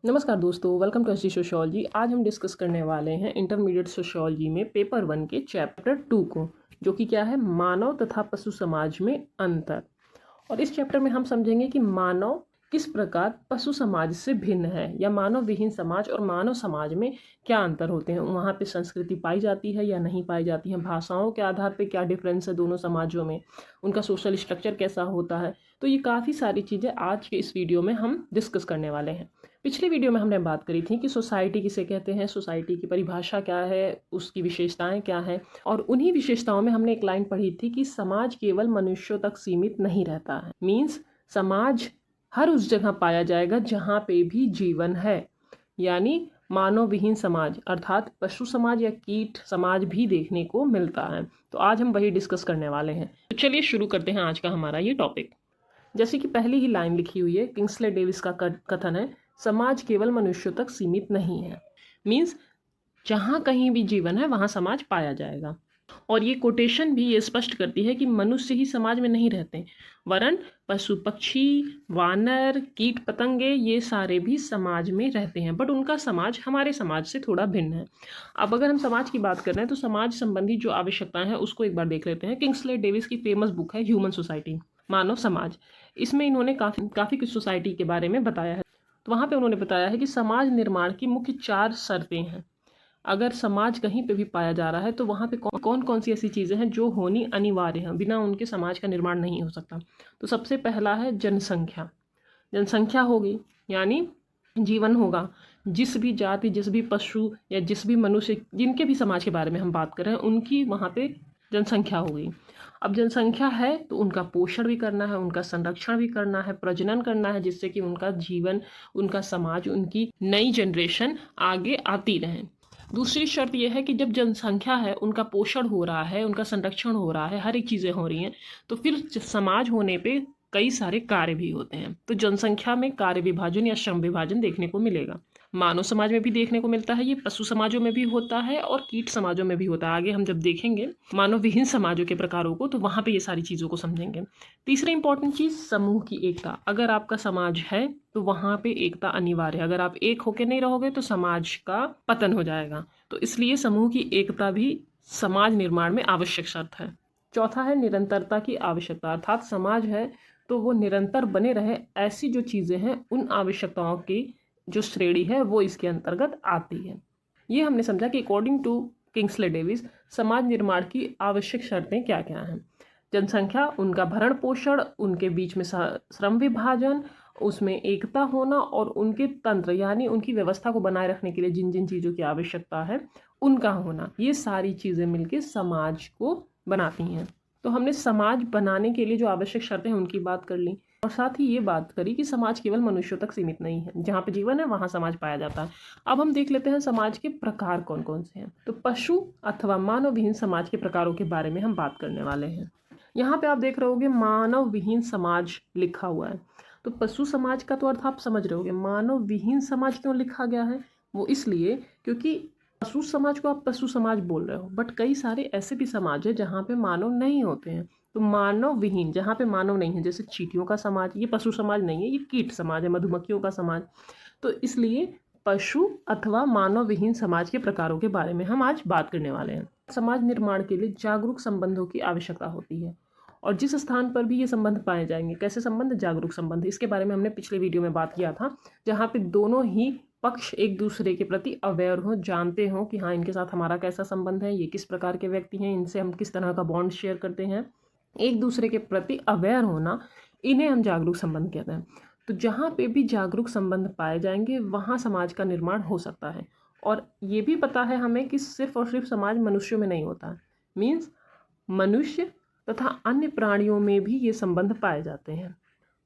नमस्कार दोस्तों, welcome to SG sociology. आज हम डिस्कस करने वाले हैं इंटरमीडिएट सोशियोलॉजी में पेपर 1 के चैप्टर 2 को, जो कि क्या है, मानव तथा पशु समाज में अंतर। और इस चैप्टर में हम समझेंगे कि मानव किस प्रकार पशु समाज से भिन्न है, या मानव विहीन समाज और मानव समाज में क्या अंतर होते हैं, वहाँ पे संस्कृति पाई जाती है या नहीं पाई जाती है, भाषाओं के आधार पे क्या डिफरेंस है दोनों समाजों में, उनका सोशल स्ट्रक्चर कैसा होता है। तो ये काफ़ी सारी चीज़ें आज के इस वीडियो में हम डिस्कस करने वाले हैं। पिछले वीडियो में हमने बात करी थी कि सोसाइटी किसे कहते हैं, सोसाइटी की परिभाषा क्या है, उसकी विशेषताएं क्या हैं, और उन्हीं विशेषताओं में हमने एक लाइन पढ़ी थी कि समाज केवल मनुष्यों तक सीमित नहीं रहता है। मीन्स समाज हर उस जगह पाया जाएगा जहाँ पे भी जीवन है, यानी मानव विहीन समाज अर्थात पशु समाज या कीट समाज भी देखने को मिलता है। तो आज हम वही डिस्कस करने वाले हैं। तो चलिए शुरू करते हैं आज का हमारा ये टॉपिक। जैसे कि पहली ही लाइन लिखी हुई है, किंग्सले डेविस का कथन है, समाज केवल मनुष्यों तक सीमित नहीं है। मीन्स जहाँ कहीं भी जीवन है वहाँ समाज पाया जाएगा। और ये कोटेशन भी ये स्पष्ट करती है कि मनुष्य ही समाज में नहीं रहते, वरन पशु पक्षी, वानर, कीट पतंगे ये सारे भी समाज में रहते हैं, बट उनका समाज हमारे समाज से थोड़ा भिन्न है। अब अगर हम समाज की बात कर रहे हैं तो समाज संबंधी जो आवश्यकताएं हैं उसको एक बार देख लेते हैं। किंग्सले डेविस की फेमस बुक है ह्यूमन सोसाइटी, मानव समाज। इसमें इन्होंने काफ़ी कुछ सोसाइटी के बारे में बताया है। तो वहाँ पे उन्होंने बताया है कि समाज निर्माण की मुख्य 4 शर्तें हैं। अगर समाज कहीं पे भी पाया जा रहा है तो वहाँ पे कौन कौन सी ऐसी चीज़ें हैं जो होनी अनिवार्य हैं, बिना उनके समाज का निर्माण नहीं हो सकता। तो सबसे पहला है जनसंख्या। जनसंख्या होगी यानी जीवन होगा। जिस भी जाति, जिस भी पशु या जिस भी मनुष्य, जिनके भी समाज के बारे में हम बात कर रहे हैं, उनकी वहाँ पे जनसंख्या होगी। अब जनसंख्या है तो उनका पोषण भी करना है, उनका संरक्षण भी करना है, प्रजनन करना है, जिससे कि उनका जीवन, उनका समाज, उनकी नई जनरेशन आगे आती रहे। दूसरी शर्त यह है कि जब जनसंख्या है, उनका पोषण हो रहा है, उनका संरक्षण हो रहा है, हर एक चीज़ें हो रही हैं, तो फिर समाज होने पे कई सारे कार्य भी होते हैं। तो जनसंख्या में कार्य विभाजन या श्रम विभाजन देखने को मिलेगा। मानव समाज में भी देखने को मिलता है, ये पशु समाजों में भी होता है और कीट समाजों में भी होता है। आगे हम जब देखेंगे मानव विहीन समाजों के प्रकारों को तो वहाँ पे ये सारी चीज़ों को समझेंगे। तीसरी इंपॉर्टेंट चीज़, समूह की एकता। अगर आपका समाज है तो वहाँ पे एकता अनिवार्य है। अगर आप एक होकर नहीं रहोगे तो समाज का पतन हो जाएगा। तो इसलिए समूह की एकता भी समाज निर्माण में आवश्यक शर्त है। चौथा है निरंतरता की आवश्यकता, अर्थात समाज है तो वो निरंतर बने रहे, ऐसी जो चीज़ें हैं उन आवश्यकताओं की जो श्रेणी है वो इसके अंतर्गत आती है। ये हमने समझा कि अकॉर्डिंग टू किंग्सले डेविस समाज निर्माण की आवश्यक शर्तें क्या क्या हैं। जनसंख्या, उनका भरण पोषण, उनके बीच में श्रम विभाजन, उसमें एकता होना, और उनके तंत्र यानी उनकी व्यवस्था को बनाए रखने के लिए जिन जिन चीज़ों की आवश्यकता है उनका होना, ये सारी चीज़ें मिलकर समाज को बनाती हैं। तो हमने समाज बनाने के लिए जो आवश्यक शर्तें हैं उनकी बात कर ली, और साथ ही ये बात करी कि समाज केवल मनुष्यों तक सीमित नहीं है, जहाँ पे जीवन है वहाँ समाज पाया जाता है। अब हम देख लेते हैं समाज के प्रकार कौन कौन से हैं। तो पशु अथवा मानव विहीन समाज के प्रकारों के बारे में हम बात करने वाले हैं। यहाँ पे आप देख रहे होगे मानव विहीन समाज लिखा हुआ है। तो पशु समाज का तो अर्थ आप समझ रहे होगे। मानव विहीन समाज क्यों लिखा गया है? वो इसलिए क्योंकि पशु समाज को आप पशु समाज बोल रहे हो, बट कई सारे ऐसे भी समाज है जहाँ पे मानव नहीं होते हैं। तो मानव विहीन, जहाँ पे मानव नहीं है, जैसे चींटियों का समाज, ये पशु समाज नहीं है, ये कीट समाज है, मधुमक्खियों का समाज। तो इसलिए पशु अथवा मानव विहीन समाज के प्रकारों के बारे में हम आज बात करने वाले हैं। समाज निर्माण के लिए जागरूक संबंधों की आवश्यकता होती है, और जिस स्थान पर भी ये संबंध पाए जाएंगे, कैसे संबंध, जागरूक संबंध, इसके बारे में हमने पिछले वीडियो में बात किया था, जहाँ पे दोनों ही पक्ष एक दूसरे के प्रति अवेयर हो, जानते हो कि हाँ इनके साथ हमारा कैसा संबंध है, ये किस प्रकार के व्यक्ति हैं, इनसे हम किस तरह का बॉन्ड शेयर करते हैं, एक दूसरे के प्रति अवेयर होना, इन्हें हम जागरूक संबंध कहते हैं। तो जहाँ पे भी जागरूक संबंध पाए जाएंगे वहाँ समाज का निर्माण हो सकता है। और ये भी पता है हमें कि सिर्फ और सिर्फ समाज मनुष्यों में नहीं होता, मीन्स मनुष्य तथा अन्य प्राणियों में भी ये संबंध पाए जाते हैं।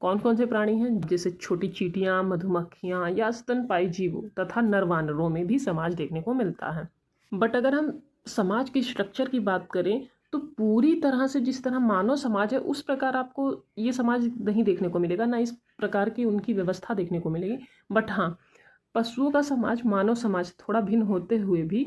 कौन कौन से प्राणी हैं? जैसे छोटी चींटियाँ, मधुमक्खियाँ या स्तनपायी जीवों तथा नरवानरों में भी समाज देखने को मिलता है। बट अगर हम समाज की स्ट्रक्चर की बात करें तो पूरी तरह से जिस तरह मानव समाज है उस प्रकार आपको ये समाज नहीं देखने को मिलेगा, ना इस प्रकार की उनकी व्यवस्था देखने को मिलेगी। बट हाँ, पशुओं का समाज मानव समाज थोड़ा भिन्न होते हुए भी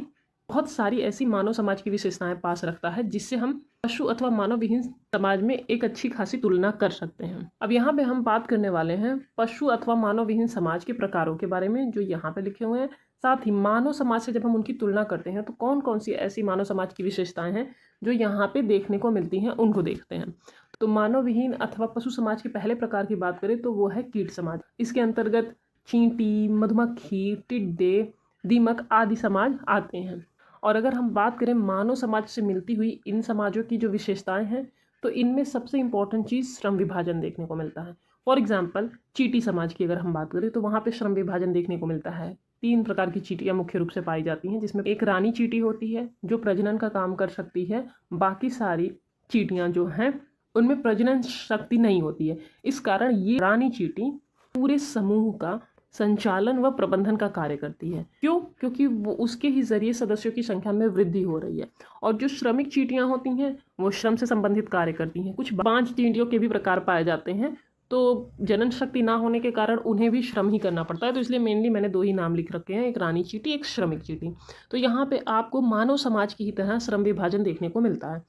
बहुत सारी ऐसी मानव समाज की विशेषताएं पास रखता है जिससे हम पशु अथवा मानव विहीन समाज में एक अच्छी खासी तुलना कर सकते हैं। अब यहाँ पे हम बात करने वाले हैं पशु अथवा मानव विहीन समाज के प्रकारों के बारे में जो यहाँ पे लिखे हुए हैं। साथ ही मानव समाज से जब हम उनकी तुलना करते हैं तो कौन कौन सी ऐसी मानव समाज की विशेषताएं हैं जो यहाँ पे देखने को मिलती हैं, उनको देखते हैं। तो मानव विहीन अथवा पशु समाज के पहले प्रकार की बात करें तो वो है कीट समाज। इसके अंतर्गत चींटी, मधुमक्खी, टिड्डे, दीमक आदि समाज आते हैं। और अगर हम बात करें मानव समाज से मिलती हुई इन समाजों की जो विशेषताएं हैं तो इनमें सबसे इम्पॉर्टेंट चीज़ श्रम विभाजन देखने को मिलता है। फॉर एग्जाम्पल चींटी समाज की अगर हम बात करें तो वहाँ पे श्रम विभाजन देखने को मिलता है। 3 प्रकार की चींटियाँ मुख्य रूप से पाई जाती हैं, जिसमें एक रानी चींटी होती है जो प्रजनन का काम कर सकती है। बाकी सारी चींटियाँ जो हैं उनमें प्रजनन शक्ति नहीं होती है। इस कारण ये रानी चींटी पूरे समूह का संचालन व प्रबंधन का कार्य करती है। क्यों? क्योंकि वो उसके ही जरिए सदस्यों की संख्या में वृद्धि हो रही है। और जो श्रमिक चींटियां होती हैं वो श्रम से संबंधित कार्य करती हैं। कुछ बांझ चींटियों के भी प्रकार पाए जाते हैं, तो जनन शक्ति ना होने के कारण उन्हें भी श्रम ही करना पड़ता है। तो इसलिए मेनली मैंने 2 ही नाम लिख रखे हैं, एक रानी चींटी, एक श्रमिक चींटी। तो यहाँ पे आपको मानव समाज की ही तरह श्रम विभाजन देखने को मिलता है।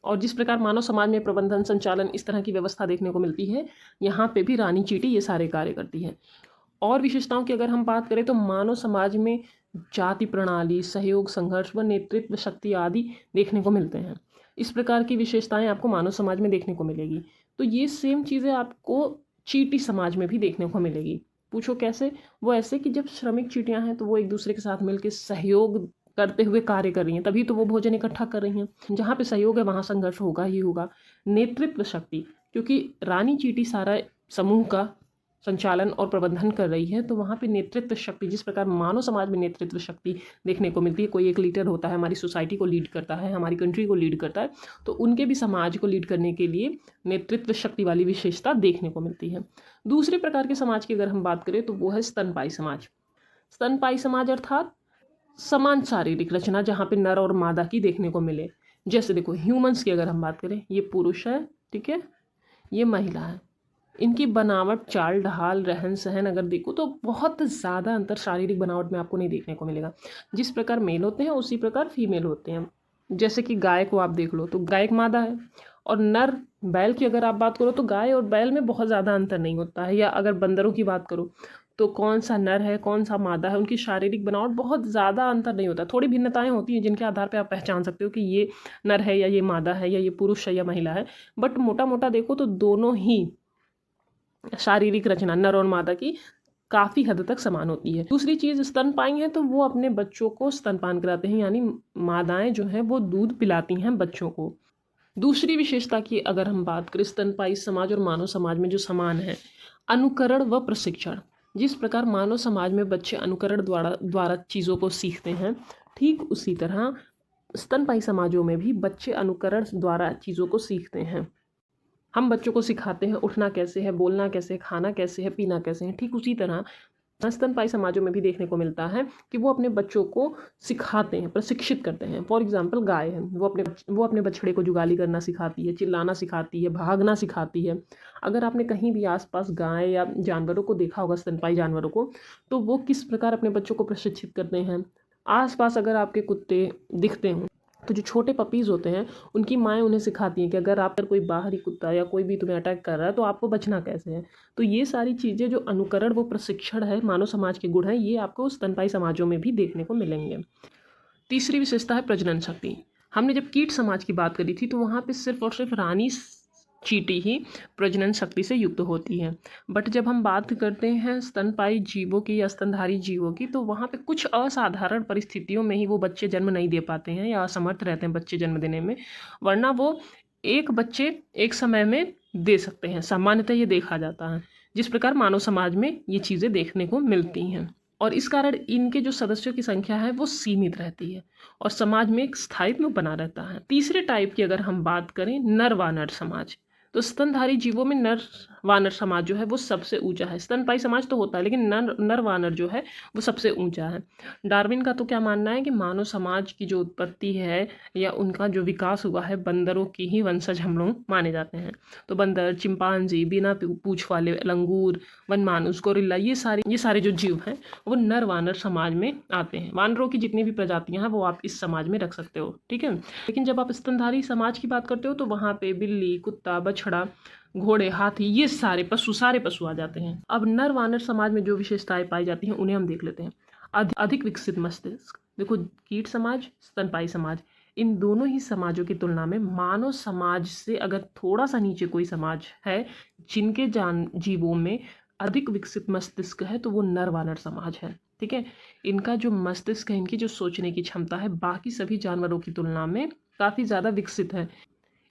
और जिस प्रकार मानव समाज में प्रबंधन, संचालन, इस तरह की व्यवस्था देखने को मिलती है, यहाँ पे भी रानी चींटी ये सारे कार्य करती है। और विशेषताओं की अगर हम बात करें तो मानव समाज में जाति प्रणाली, सहयोग, संघर्ष व नेतृत्व शक्ति आदि देखने को मिलते हैं। इस प्रकार की विशेषताएं आपको मानव समाज में देखने को मिलेगी। तो ये सेम चीज़ें आपको चींटी समाज में भी देखने को मिलेगी। पूछो कैसे? वो ऐसे कि जब श्रमिक चींटियां हैं तो वो एक दूसरे के साथ मिलकर सहयोग करते हुए कार्य कर रही हैं, तभी तो वो भोजन इकट्ठा कर रही हैं। जहाँ पे सहयोग है वहाँ संघर्ष होगा ही होगा। नेतृत्व शक्ति, क्योंकि रानी चींटी सारा समूह का संचालन और प्रबंधन कर रही है, तो वहाँ पे नेतृत्व शक्ति, जिस प्रकार मानव समाज में नेतृत्व शक्ति देखने को मिलती है, कोई एक लीडर होता है, हमारी सोसाइटी को लीड करता है, हमारी कंट्री को लीड करता है, तो उनके भी समाज को लीड करने के लिए नेतृत्व शक्ति वाली विशेषता देखने को मिलती है। दूसरे प्रकार के समाज की अगर हम बात करें तो वो है स्तनपायी समाज। स्तनपायी समाज अर्थात समान शारीरिक रचना जहाँ पे नर और मादा की देखने को मिले। जैसे देखो ह्यूमंस की अगर हम बात करें, ये पुरुष है, ठीक है, ये महिला है। इनकी बनावट, चाल ढाल, रहन सहन अगर देखो तो बहुत ज़्यादा अंतर शारीरिक बनावट में आपको नहीं देखने को मिलेगा। जिस प्रकार मेल होते हैं उसी प्रकार फीमेल होते हैं। जैसे कि गाय को आप देख लो तो गाय एक मादा है, और नर बैल की अगर आप बात करो तो गाय और बैल में बहुत ज़्यादा अंतर नहीं होता है। या अगर बंदरों की बात करो तो कौन सा नर है कौन सा मादा है, उनकी शारीरिक बनावट बहुत ज़्यादा अंतर नहीं होता। थोड़ी भिन्नताएं होती हैं जिनके आधार पे आप पहचान सकते हो कि ये नर है या ये मादा है, या ये पुरुष है या महिला है। बट मोटा मोटा देखो तो दोनों ही शारीरिक रचना नर और मादा की काफ़ी हद तक समान होती है। दूसरी चीज़, स्तनपायी है तो वो अपने बच्चों को स्तनपान कराते हैं, यानी मादाएं जो हैं वो दूध पिलाती हैं बच्चों को। दूसरी विशेषता की अगर हम बात करें स्तनपायी समाज और मानव समाज में जो समान है, अनुकरण व प्रशिक्षण। जिस प्रकार मानव समाज में बच्चे अनुकरण द्वारा चीज़ों को सीखते हैं, ठीक उसी तरह स्तनपायी समाजों में भी बच्चे अनुकरण द्वारा चीज़ों को सीखते हैं। हम बच्चों को सिखाते हैं उठना कैसे है, बोलना कैसे है, खाना कैसे है, पीना कैसे है। ठीक उसी तरह स्तनपायी समाजों में भी देखने को मिलता है कि वो अपने बच्चों को सिखाते हैं, प्रशिक्षित करते हैं। फॉर एग्जाम्पल गाय है, वो अपने बछड़े को जुगाली करना सिखाती है, चिल्लाना सिखाती है, भागना सिखाती है। अगर आपने कहीं भी आसपास गाय या जानवरों को देखा होगा, स्तनपायी जानवरों को, तो वो किस प्रकार अपने बच्चों को प्रशिक्षित करते हैं। आसपास अगर आपके कुत्ते दिखते हों तो जो छोटे पपीज़ होते हैं उनकी माएँ उन्हें सिखाती हैं कि अगर आप पर कोई बाहरी कुत्ता या कोई भी तुम्हें अटैक कर रहा है तो आपको बचना कैसे है। तो ये सारी चीज़ें जो अनुकरण वो प्रशिक्षण है, मानव समाज के गुण हैं, ये आपको स्तनपायी समाजों में भी देखने को मिलेंगे। तीसरी विशेषता है प्रजनन शक्ति। हमने जब कीट समाज की बात करी थी तो वहाँ पर सिर्फ और सिर्फ रानी चींटी ही प्रजनन शक्ति से युक्त होती है। बट जब हम बात करते हैं स्तनपायी जीवों की या स्तनधारी जीवों की, तो वहाँ पे कुछ असाधारण परिस्थितियों में ही वो बच्चे जन्म नहीं दे पाते हैं या असमर्थ रहते हैं बच्चे जन्म देने में, वरना वो एक बच्चे एक समय में दे सकते हैं। सामान्यतः ये देखा जाता है। जिस प्रकार मानव समाज में ये चीज़ें देखने को मिलती हैं, और इस कारण इनके जो सदस्यों की संख्या है वो सीमित रहती है और समाज में एक स्थायित्व बना रहता है। तीसरे टाइप की अगर हम बात करें, नर व नर समाज, तो स्तनधारी जीवों में नर वानर समाज जो है वो सबसे ऊंचा है। स्तनपायी समाज तो होता है लेकिन नर वानर जो है वो सबसे ऊंचा है। डार्विन का तो क्या मानना है कि मानव समाज की जो उत्पत्ति है या उनका जो विकास हुआ है बंदरों की ही वंशज हम लोग माने जाते हैं। तो बंदर, चिंपांजी, बिना पूंछ वाले लंगूर, वनमानुष, गोरिल्ला, ये सारे जो जीव हैं वो नर वानर समाज में आते हैं। वानरों की जितनी भी प्रजातियां हैं वो आप इस समाज में रख सकते हो, ठीक है। लेकिन जब आप स्तनधारी समाज की बात करते हो तो वहाँ पे बिल्ली, कुत्ता, बछड़ा, घोड़े, हाथी, ये सारे पशु आ जाते हैं। अब नर वानर समाज में जो विशेषताएं पाई जाती हैं उन्हें हम देख लेते हैं। अधिक विकसित मस्तिष्क। देखो, कीट समाज, स्तनपायी समाज, इन दोनों ही समाजों की तुलना में मानव समाज से अगर थोड़ा सा नीचे कोई समाज है जिनके जीवों में अधिक विकसित मस्तिष्क है तो वो नर वानर समाज है, ठीक है। इनका जो मस्तिष्क है, इनकी जो सोचने की क्षमता है बाकी सभी जानवरों की तुलना में काफ़ी ज़्यादा विकसित है।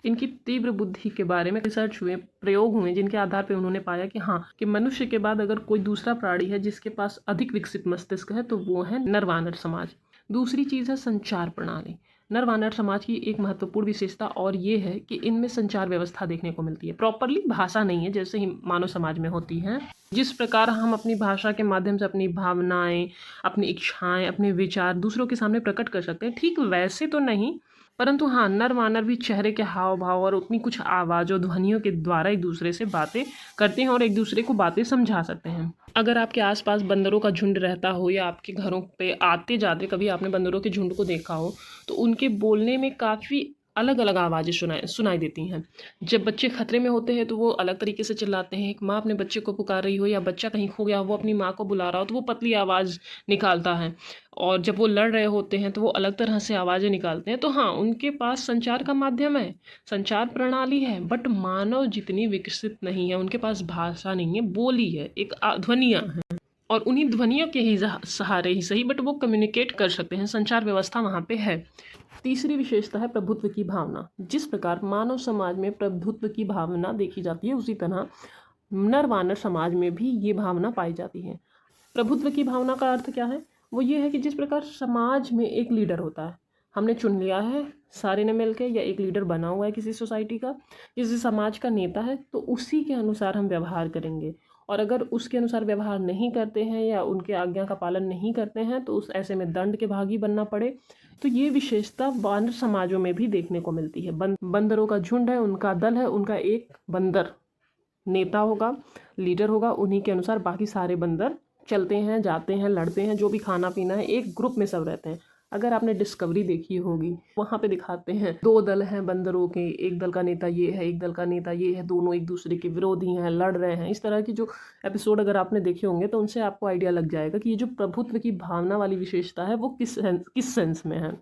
इनकी तीव्र बुद्धि के बारे में रिसर्च हुए, प्रयोग हुए, जिनके आधार पर उन्होंने पाया कि हाँ, कि मनुष्य के बाद अगर कोई दूसरा प्राणी है जिसके पास अधिक विकसित मस्तिष्क है तो वो है नर वानर समाज। दूसरी चीज़ है संचार प्रणाली। नर वानर समाज की एक महत्वपूर्ण विशेषता और ये है कि इनमें संचार व्यवस्था देखने को मिलती है। प्रॉपरली भाषा नहीं है जैसे ही मानव समाज में होती है। जिस प्रकार हम अपनी भाषा के माध्यम से अपनी भावनाएं, अपनी इच्छाएं, अपने विचार दूसरों के सामने प्रकट कर सकते हैं, ठीक वैसे तो नहीं, परंतु हाँ, नर वानर भी चेहरे के हाव भाव और उतनी कुछ आवाज़ों, ध्वनियों के द्वारा एक दूसरे से बातें करते हैं और एक दूसरे को बातें समझा सकते हैं। अगर आपके आसपास बंदरों का झुंड रहता हो या आपके घरों पे आते जाते कभी आपने बंदरों के झुंड को देखा हो तो उनके बोलने में काफ़ी अलग अलग आवाज़ें सुनाई देती हैं। जब बच्चे खतरे में होते हैं तो वो अलग तरीके से चिल्लाते हैं। एक माँ अपने बच्चे को पुकार रही हो या बच्चा कहीं खो गया हो, वो अपनी माँ को बुला रहा हो तो वो पतली आवाज़ निकालता है। और जब वो लड़ रहे होते हैं तो वो अलग तरह से आवाज़ें निकालते हैं। तो हाँ, उनके पास संचार का माध्यम है, संचार प्रणाली है, बट मानव जितनी विकसित नहीं है। उनके पास भाषा नहीं है, बोली है, एक ध्वनियाँ हैं और उन्हीं ध्वनियों के ही सहारे ही सही बट वो कम्युनिकेट कर सकते हैं। संचार व्यवस्था वहाँ पे है। तीसरी विशेषता है प्रभुत्व की भावना। जिस प्रकार मानव समाज में प्रभुत्व की भावना देखी जाती है उसी तरह नर वानर समाज में भी ये भावना पाई जाती है। प्रभुत्व की भावना का अर्थ क्या है? वो ये है कि जिस प्रकार समाज में एक लीडर होता है, हमने चुन लिया है सारे ने मिलकर, या एक लीडर बना हुआ है किसी सोसाइटी का, किसी समाज का नेता है, तो उसी के अनुसार हम व्यवहार करेंगे। और अगर उसके अनुसार व्यवहार नहीं करते हैं या उनके आज्ञा का पालन नहीं करते हैं तो उस ऐसे में दंड के भागी बनना पड़े। तो ये विशेषता वानर समाजों में भी देखने को मिलती है। बंदरों का झुंड है, उनका दल है, उनका एक बंदर नेता होगा, लीडर होगा, उन्हीं के अनुसार बाकी सारे बंदर चलते हैं, जाते हैं, लड़ते हैं, जो भी खाना पीना है एक ग्रुप में सब रहते हैं। अगर आपने डिस्कवरी देखी होगी, वहाँ पे दिखाते हैं दो दल हैं बंदरों के, एक दल का नेता ये है, एक दल का नेता ये है, दोनों एक दूसरे के विरोधी हैं, लड़ रहे हैं। इस तरह की जो एपिसोड अगर आपने देखे होंगे तो उनसे आपको आइडिया लग जाएगा कि ये जो प्रभुत्व की भावना वाली विशेषता है वो किस सेंस में है।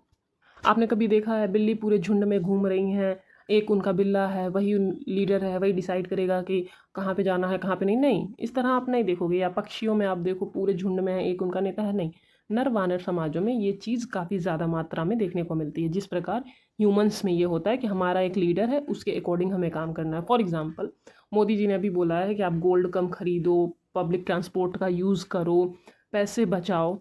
आपने कभी देखा है बिल्ली पूरे झुंड में घूम रही हैं, एक उनका बिल्ला है, वही लीडर है, वही डिसाइड करेगा कि कहाँ पे जाना है कहाँ पे नहीं। नहीं, इस तरह आप नहीं देखोगे। या पक्षियों में आप देखो पूरे झुंड में है, एक उनका नेता है, नहीं। नर वानर समाजों में ये चीज़ काफ़ी ज़्यादा मात्रा में देखने को मिलती है। जिस प्रकार ह्यूमंस में ये होता है कि हमारा एक लीडर है, उसके अकॉर्डिंग हमें काम करना है। फॉर एग्जाम्पल, मोदी जी ने अभी बोला है कि आप गोल्ड कम खरीदो, पब्लिक ट्रांसपोर्ट का यूज़ करो, पैसे बचाओ,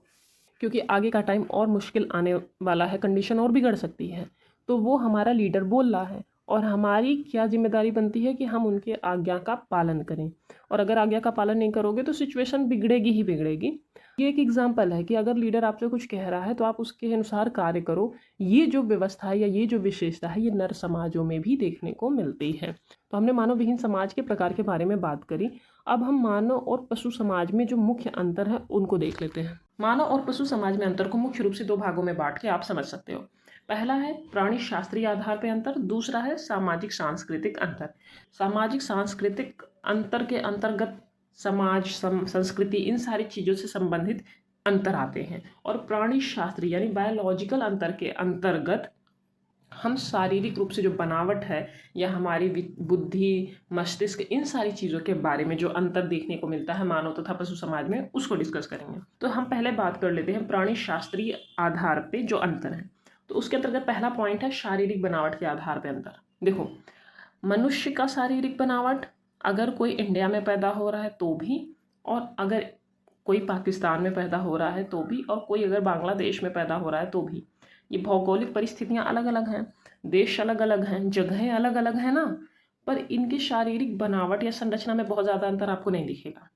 क्योंकि आगे का टाइम और मुश्किल आने वाला है, कंडीशन और बिगड़ सकती है। तो वो हमारा लीडर बोल रहा है और हमारी क्या जिम्मेदारी बनती है कि हम उनके आज्ञा का पालन करें। और अगर आज्ञा का पालन नहीं करोगे तो सिचुएशन बिगड़ेगी ही बिगड़ेगी। ये एक एग्जाम्पल है कि अगर लीडर आपसे कुछ कह रहा है तो आप उसके अनुसार कार्य करो। ये जो व्यवस्था है या ये जो विशेषता है ये नर समाजों में भी देखने को मिलती है। तो हमने मानव विहीन समाज के प्रकार के बारे में बात करी। अब हम मानव और पशु समाज में जो मुख्य अंतर है उनको देख लेते हैं। मानव और पशु समाज में अंतर को मुख्य रूप से दो भागों में बांट के आप समझ सकते हो। पहला है प्राणी शास्त्रीय आधार पर अंतर, दूसरा है सामाजिक सांस्कृतिक अंतर। सामाजिक सांस्कृतिक अंतर के अंतर्गत समाज, संस्कृति, इन सारी चीज़ों से संबंधित अंतर आते हैं। और प्राणी शास्त्रीय यानी बायोलॉजिकल अंतर के अंतर्गत हम शारीरिक रूप से जो बनावट है या हमारी बुद्धि, मस्तिष्क, इन सारी चीज़ों के बारे में जो अंतर देखने को मिलता है मानव तथा पशु समाज में, उसको डिस्कस करेंगे। तो हम पहले बात कर लेते हैं प्राणी शास्त्रीय आधार पे जो अंतर है। तो उसके अंतर्गत पहला पॉइंट है शारीरिक बनावट के आधार पर अंतर। देखो, मनुष्य का शारीरिक बनावट अगर कोई इंडिया में पैदा हो रहा है तो भी, और अगर कोई पाकिस्तान में पैदा हो रहा है तो भी, और कोई अगर बांग्लादेश में पैदा हो रहा है तो भी, ये भौगोलिक परिस्थितियां अलग अलग हैं, देश अलग अलग हैं, जगहें अलग अलग हैं ना। पर इनकी शारीरिक बनावट या संरचना में बहुत ज़्यादा अंतर आपको नहीं दिखेगा।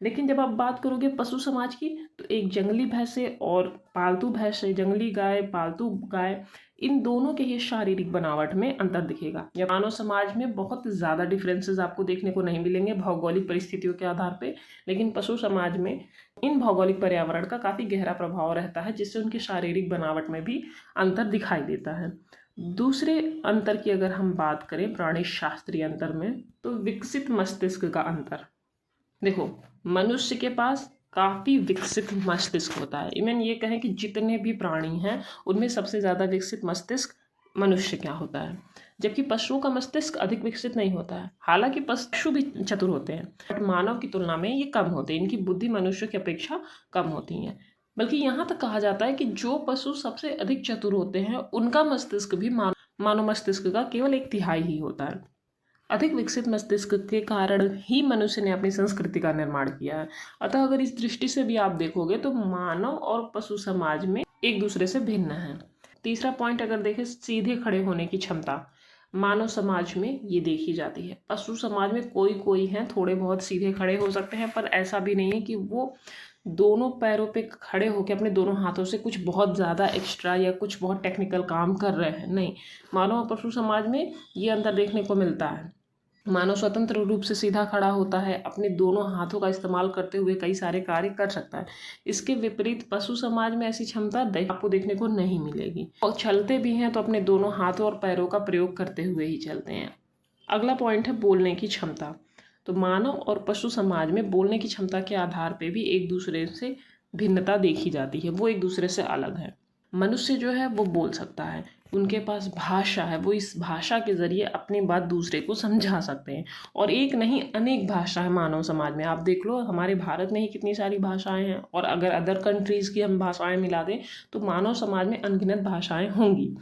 लेकिन जब आप बात करोगे पशु समाज की, तो एक जंगली भैंसे और पालतू भैंसे, जंगली गाय, पालतू गाय, इन दोनों के ही शारीरिक बनावट में अंतर दिखेगा। या मानव समाज में बहुत ज़्यादा डिफरेंसेस आपको देखने को नहीं मिलेंगे भौगोलिक परिस्थितियों के आधार पे, लेकिन पशु समाज में इन भौगोलिक पर्यावरण का काफ़ी गहरा प्रभाव रहता है, जिससे उनकी शारीरिक बनावट में भी अंतर दिखाई देता है। दूसरे अंतर की अगर हम बात करें प्राणी शास्त्रीय अंतर में, तो विकसित मस्तिष्क का अंतर। देखो, मनुष्य के पास काफ़ी विकसित मस्तिष्क होता है। इवन ये कहें कि जितने भी प्राणी हैं उनमें सबसे ज़्यादा विकसित मस्तिष्क मनुष्य क्या होता है, जबकि पशुओं का मस्तिष्क अधिक विकसित नहीं होता है। हालांकि पशु भी चतुर होते हैं, बट मानव की तुलना में ये कम होते हैं। इनकी बुद्धि मनुष्य की अपेक्षा कम होती है। बल्कि यहाँ तक कहा जाता है कि जो पशु सबसे अधिक चतुर होते हैं उनका मस्तिष्क भी मानव मस्तिष्क का केवल 1/3 ही होता है। अधिक विकसित मस्तिष्क के कारण ही मनुष्य ने अपनी संस्कृति का निर्माण किया है। अतः अगर इस दृष्टि से भी आप देखोगे तो मानव और पशु समाज में एक दूसरे से भिन्न है। तीसरा पॉइंट अगर देखें, सीधे खड़े होने की क्षमता मानव समाज में ये देखी जाती है। पशु समाज में कोई हैं थोड़े बहुत सीधे खड़े हो सकते हैं, पर ऐसा भी नहीं है कि वो दोनों पैरों पे खड़े होकर अपने दोनों हाथों से कुछ बहुत ज़्यादा एक्स्ट्रा या कुछ बहुत टेक्निकल काम कर रहे हैं। नहीं, मानव और पशु समाज में ये अंतर देखने को मिलता है। मानव स्वतंत्र रूप से सीधा खड़ा होता है, अपने दोनों हाथों का इस्तेमाल करते हुए कई सारे कार्य कर सकता है। इसके विपरीत पशु समाज में ऐसी क्षमता आपको देखने को नहीं मिलेगी, और चलते भी हैं तो अपने दोनों हाथों और पैरों का प्रयोग करते हुए ही चलते हैं। अगला पॉइंट है बोलने की क्षमता। तो मानव और पशु समाज में बोलने की क्षमता के आधार पर भी एक दूसरे से भिन्नता देखी जाती है, वो एक दूसरे से अलग है। मनुष्य जो है वो बोल सकता है, उनके पास भाषा है, वो इस भाषा के ज़रिए अपनी बात दूसरे को समझा सकते हैं। और एक नहीं अनेक भाषा है मानव समाज में। आप देख लो हमारे भारत में ही कितनी सारी भाषाएं हैं, और अगर अदर कंट्रीज़ की हम भाषाएं मिला दें तो मानव समाज में अनगिनत भाषाएं होंगी।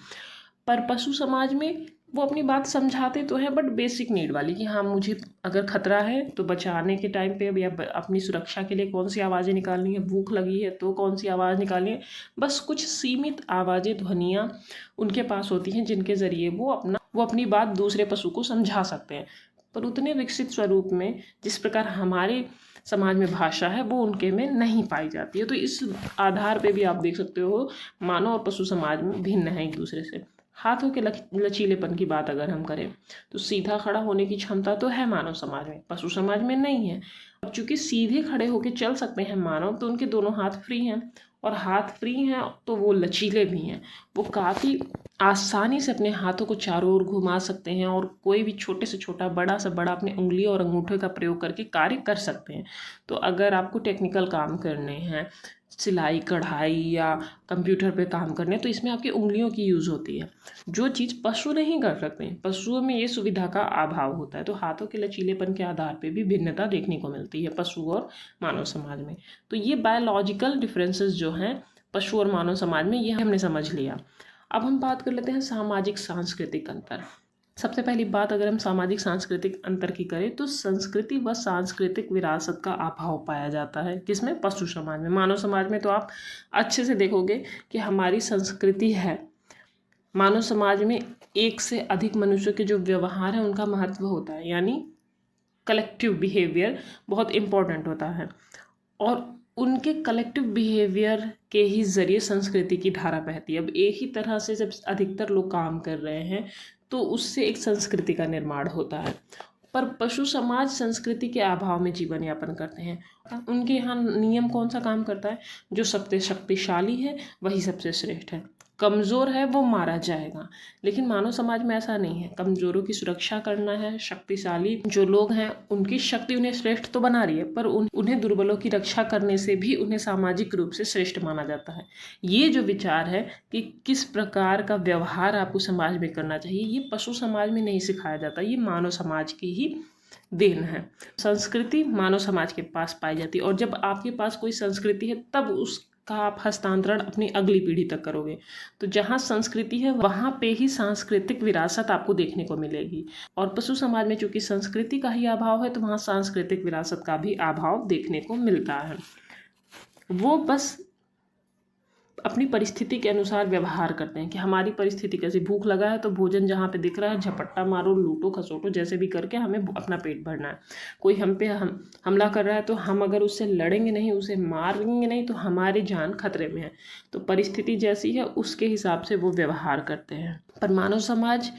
पर पशु समाज में वो अपनी बात समझाते तो हैं, बट बेसिक नीड वाली, कि हाँ मुझे अगर खतरा है तो बचाने के टाइम पे या अपनी सुरक्षा के लिए कौन सी आवाज़ें निकालनी है, भूख लगी है तो कौन सी आवाज़ निकालनी है। बस कुछ सीमित आवाज़ें, ध्वनियाँ उनके पास होती हैं जिनके ज़रिए वो अपनी बात दूसरे पशु को समझा सकते हैं। पर उतने विकसित स्वरूप में जिस प्रकार हमारे समाज में भाषा है वो उनके में नहीं पाई जाती है। तो इस आधार पे भी आप देख सकते हो मानव और पशु समाज में भिन्न है एक दूसरे से। हाथों के लचीलेपन की बात अगर हम करें तो सीधा खड़ा होने की क्षमता तो है मानव समाज में, पशु समाज में नहीं है। अब चूंकि सीधे खड़े होकर चल सकते हैं मानव, तो उनके दोनों हाथ फ्री हैं, और हाथ फ्री हैं तो वो लचीले भी हैं। वो काफ़ी आसानी से अपने हाथों को चारों ओर घुमा सकते हैं, और कोई भी छोटे से छोटा, बड़ा से बड़ा अपने उंगली और अंगूठे का प्रयोग करके कार्य कर सकते हैं। तो अगर आपको टेक्निकल काम करने हैं, सिलाई कढ़ाई या कंप्यूटर पे काम करने, तो इसमें आपकी उंगलियों की यूज़ होती है, जो चीज़ पशु नहीं कर सकते। पशुओं में ये सुविधा का अभाव होता है। तो हाथों के लचीलेपन के आधार पे भी भिन्नता देखने को मिलती है पशु और मानव समाज में। तो ये बायोलॉजिकल डिफरेंसेस जो हैं पशु और मानव समाज में, ये हमने समझ लिया। अब हम बात कर लेते हैं सामाजिक सांस्कृतिक अंतर। सबसे पहली बात अगर हम सामाजिक सांस्कृतिक अंतर की करें तो संस्कृति व सांस्कृतिक विरासत का अभाव पाया जाता है। किसमें? पशु समाज में। मानव समाज में तो आप अच्छे से देखोगे कि हमारी संस्कृति है। मानव समाज में एक से अधिक मनुष्य के जो व्यवहार है उनका महत्व होता है, यानी कलेक्टिव बिहेवियर बहुत इम्पोर्टेंट होता है, और उनके कलेक्टिव बिहेवियर के ही ज़रिए संस्कृति की धारा बहती है। अब एक ही तरह से जब अधिकतर लोग काम कर रहे हैं तो उससे एक संस्कृति का निर्माण होता है। पर पशु समाज संस्कृति के अभाव में जीवन यापन करते हैं। उनके यहाँ नियम कौन सा काम करता है? जो सबसे शक्तिशाली है वही सबसे श्रेष्ठ है, कमज़ोर है वो मारा जाएगा। लेकिन मानव समाज में ऐसा नहीं है। कमज़ोरों की सुरक्षा करना है, शक्तिशाली जो लोग हैं उनकी शक्ति उन्हें श्रेष्ठ तो बना रही है, पर उन्हें दुर्बलों की रक्षा करने से भी उन्हें सामाजिक रूप से श्रेष्ठ माना जाता है। ये जो विचार है कि किस प्रकार का व्यवहार आपको समाज में करना चाहिए, ये पशु समाज में नहीं सिखाया जाता, ये मानव समाज की ही देन है। संस्कृति मानव समाज के पास पाई जाती है, और जब आपके पास कोई संस्कृति है तब उसका आप हस्तांतरण अपनी अगली पीढ़ी तक करोगे। तो जहाँ संस्कृति है वहाँ पे ही सांस्कृतिक विरासत आपको देखने को मिलेगी, और पशु समाज में चूंकि संस्कृति का ही अभाव है तो वहाँ सांस्कृतिक विरासत का भी अभाव देखने को मिलता है। वो बस अपनी परिस्थिति के अनुसार व्यवहार करते हैं कि हमारी परिस्थिति कैसी, भूख लगा है तो भोजन जहाँ पे दिख रहा है झपट्टा मारो, लूटो खसोटो, जैसे भी करके हमें अपना पेट भरना है। कोई हम पे हमला कर रहा है तो हम अगर उससे लड़ेंगे नहीं, उसे मारेंगे नहीं, तो हमारी जान खतरे में है। तो परिस्थिति जैसी है उसके हिसाब से वो व्यवहार करते हैं। पर मानव समाज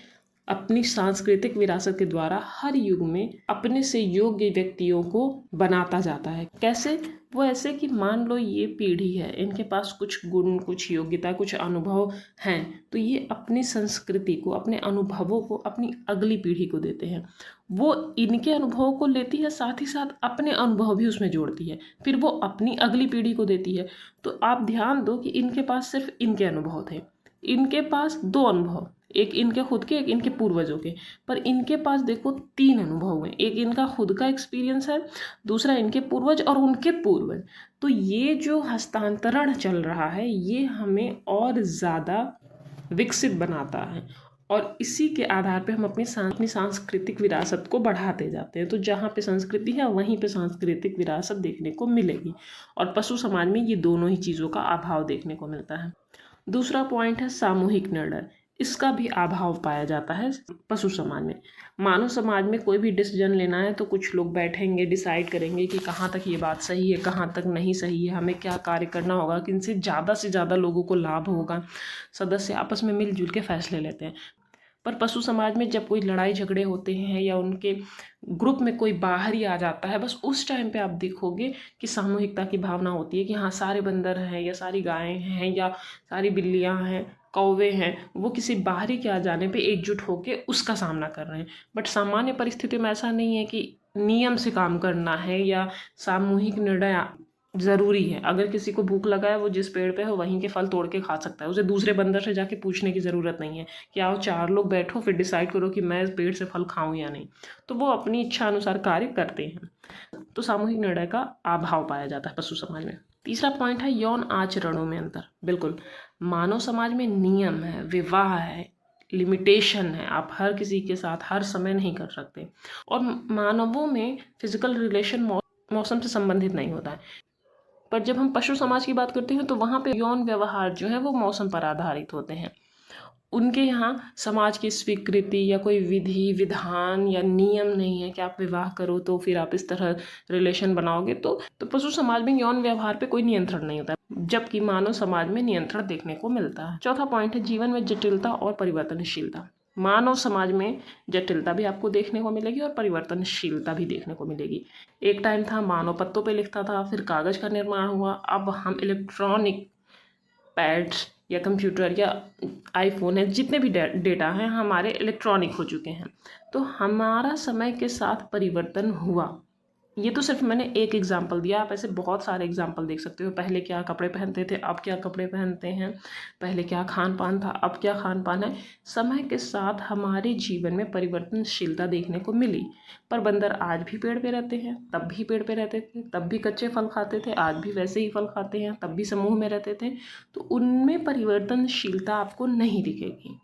अपनी सांस्कृतिक विरासत के द्वारा हर युग में अपने से योग्य व्यक्तियों को बनाता जाता है। कैसे? वो ऐसे कि मान लो ये पीढ़ी है, इनके पास कुछ गुण, कुछ योग्यता, कुछ अनुभव हैं, तो ये अपनी संस्कृति को, अपने अनुभवों को अपनी अगली पीढ़ी को देते हैं। वो इनके अनुभवों को लेती है, साथ ही साथ अपने अनुभव भी उसमें जोड़ती है, फिर वो अपनी अगली पीढ़ी को देती है। तो आप ध्यान दो कि इनके पास सिर्फ इनके अनुभव थे, इनके पास 2 अनुभव, एक इनके खुद के, एक इनके पूर्वजों के, पर इनके पास देखो 3 अनुभव हुए, एक इनका खुद का एक्सपीरियंस है, दूसरा इनके पूर्वज और उनके पूर्वज। तो ये जो हस्तांतरण चल रहा है ये हमें और ज़्यादा विकसित बनाता है, और इसी के आधार पे हम अपनी सांस्कृतिक विरासत को बढ़ाते जाते हैं। तो जहाँ पे संस्कृति है वहीं पे सांस्कृतिक विरासत देखने को मिलेगी, और पशु समाज में ये दोनों ही चीज़ों का अभाव देखने को मिलता है। दूसरा पॉइंट है सामूहिक निर्णय। इसका भी अभाव पाया जाता है पशु समाज में। मानव समाज में कोई भी डिसीजन लेना है तो कुछ लोग बैठेंगे, डिसाइड करेंगे कि कहाँ तक ये बात सही है, कहाँ तक नहीं सही है, हमें क्या कार्य करना होगा, किनसे ज़्यादा से ज़्यादा लोगों को लाभ होगा। सदस्य आपस में मिलजुल के फैसले लेते हैं। पर पशु समाज में जब कोई लड़ाई झगड़े होते हैं या उनके ग्रुप में कोई बाहर ही आ जाता है, बस उस टाइम पे आप देखोगे कि सामूहिकता की भावना होती है कि हाँ सारे बंदर हैं या सारी गायें हैं या सारी बिल्लियाँ हैं, कौवे हैं, वो किसी बाहरी के आ जाने पे एकजुट होकर उसका सामना कर रहे हैं। बट सामान्य परिस्थितियों में ऐसा नहीं है कि नियम से काम करना है या सामूहिक निर्णय ज़रूरी है। अगर किसी को भूख लगा है वो जिस पेड़ पे है वहीं के फल तोड़ के खा सकता है, उसे दूसरे बंदर से जाके पूछने की ज़रूरत नहीं है कि आओ 4 लोग बैठो फिर डिसाइड करो कि मैं इस पेड़ से फल खाऊं या नहीं। तो वो अपनी इच्छा अनुसार कार्य करते हैं। तो सामूहिक निर्णय का अभाव पाया जाता है पशु समाज में। तीसरा पॉइंट है यौन आचरणों में अंतर। बिल्कुल, मानव समाज में नियम है, विवाह है, लिमिटेशन है, आप हर किसी के साथ हर समय नहीं कर सकते, और मानवों में फिजिकल रिलेशन मौसम से संबंधित नहीं होता है। पर जब हम पशु समाज की बात करते हैं तो वहाँ पे यौन व्यवहार जो है वो मौसम पर आधारित होते हैं। उनके यहाँ समाज की स्वीकृति या कोई विधि विधान या नियम नहीं है कि आप विवाह करो तो फिर आप इस तरह रिलेशन बनाओगे। तो पशु समाज में यौन व्यवहार पे कोई नियंत्रण नहीं होता, जबकि मानव समाज में नियंत्रण देखने को मिलता है। चौथा पॉइंट है जीवन में जटिलता और परिवर्तनशीलता। मानव समाज में जटिलता भी आपको देखने को मिलेगी और परिवर्तनशीलता भी देखने को मिलेगी। एक टाइम था मानव पत्तों पे लिखता था, फिर कागज़ का निर्माण हुआ, अब हम इलेक्ट्रॉनिक पैड्स या कंप्यूटर या आईफोन है, जितने भी डेटा हैं हमारे इलेक्ट्रॉनिक हो चुके हैं। तो हमारा समय के साथ परिवर्तन हुआ। ये तो सिर्फ मैंने एक एग्जाम्पल दिया, आप ऐसे बहुत सारे एग्जाम्पल देख सकते हो। पहले क्या कपड़े पहनते थे, अब क्या कपड़े पहनते हैं, पहले क्या खान पान था, अब क्या खान पान है। समय के साथ हमारे जीवन में परिवर्तनशीलता देखने को मिली। पर बंदर आज भी पेड़ पे रहते हैं, तब भी पेड़ पे रहते थे, तब भी कच्चे फल खाते थे, आज भी वैसे ही फल खाते हैं, तब भी समूह में रहते थे। तो उनमें परिवर्तनशीलता आपको नहीं दिखेगी।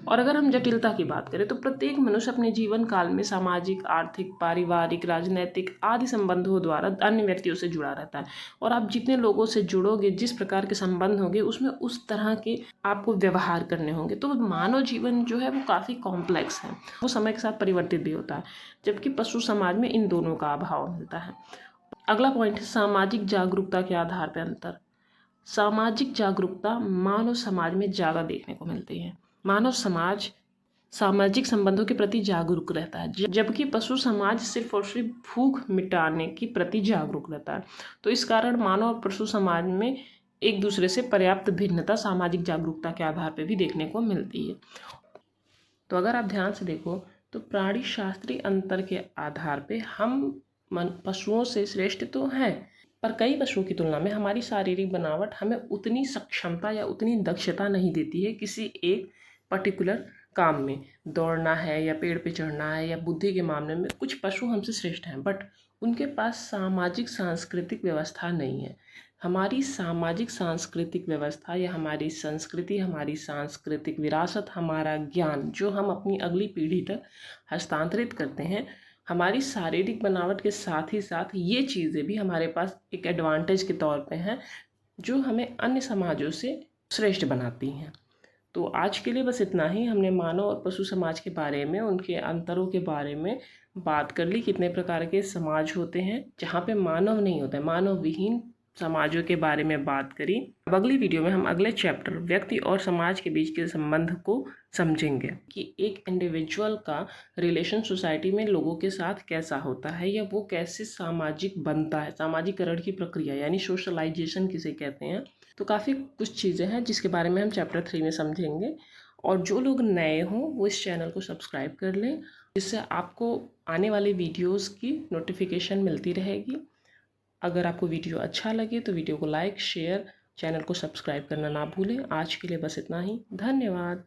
और अगर हम जटिलता की बात करें तो प्रत्येक मनुष्य अपने जीवन काल में सामाजिक, आर्थिक, पारिवारिक, राजनैतिक आदि संबंधों द्वारा अन्य व्यक्तियों से जुड़ा रहता है। और आप जितने लोगों से जुड़ोगे, जिस प्रकार के संबंध होंगे, उसमें उस तरह के आपको व्यवहार करने होंगे। तो मानव जीवन जो है वो काफ़ी कॉम्प्लेक्स है, वो समय के साथ परिवर्तित भी होता है, जबकि पशु समाज में इन दोनों का अभाव मिलता है। अगला पॉइंट है सामाजिक जागरूकता के आधार पर अंतर। सामाजिक जागरूकता मानव समाज में ज़्यादा देखने को मिलती है। मानव समाज सामाजिक संबंधों के प्रति जागरूक रहता है, जबकि पशु समाज सिर्फ और सिर्फ भूख मिटाने के प्रति जागरूक रहता है। तो इस कारण मानव और पशु समाज में एक दूसरे से पर्याप्त भिन्नता सामाजिक जागरूकता के आधार पर भी देखने को मिलती है। तो अगर आप ध्यान से देखो तो प्राणी शास्त्रीय अंतर के आधार पर हम पशुओं से श्रेष्ठ तो हैं, पर कई पशुओं की तुलना में हमारी शारीरिक बनावट हमें उतनी सक्षमता या उतनी दक्षता नहीं देती है किसी एक पर्टिकुलर काम में। दौड़ना है या पेड़ पे चढ़ना है या बुद्धि के मामले में कुछ पशु हमसे श्रेष्ठ हैं, बट उनके पास सामाजिक सांस्कृतिक व्यवस्था नहीं है। हमारी सामाजिक सांस्कृतिक व्यवस्था या हमारी संस्कृति, हमारी सांस्कृतिक विरासत, हमारा ज्ञान जो हम अपनी अगली पीढ़ी तक हस्तांतरित करते हैं, हमारी शारीरिक बनावट के साथ ही साथ ये चीज़ें भी हमारे पास एक एडवांटेज के तौर पे हैं जो हमें अन्य समाजों से श्रेष्ठ बनाती हैं। तो आज के लिए बस इतना ही। हमने मानव और पशु समाज के बारे में, उनके अंतरों के बारे में बात कर ली। कितने प्रकार के समाज होते हैं जहाँ पे मानव नहीं होता है, मानव विहीन समाजों के बारे में बात करी। अब अगली वीडियो में हम अगले चैप्टर व्यक्ति और समाज के बीच के संबंध को समझेंगे कि एक इंडिविजुअल का रिलेशन सोसाइटी में लोगों के साथ कैसा होता है या वो कैसे सामाजिक बनता है, सामाजिकरण की प्रक्रिया यानी सोशलाइजेशन किसे कहते हैं। तो काफ़ी कुछ चीज़ें हैं जिसके बारे में हम चैप्टर 3 में समझेंगे। और जो लोग नए हों वो इस चैनल को सब्सक्राइब कर लें, जिससे आपको आने वाले वीडियोस की नोटिफिकेशन मिलती रहेगी। अगर आपको वीडियो अच्छा लगे तो वीडियो को लाइक, शेयर, चैनल को सब्सक्राइब करना ना भूलें। आज के लिए बस इतना ही। धन्यवाद।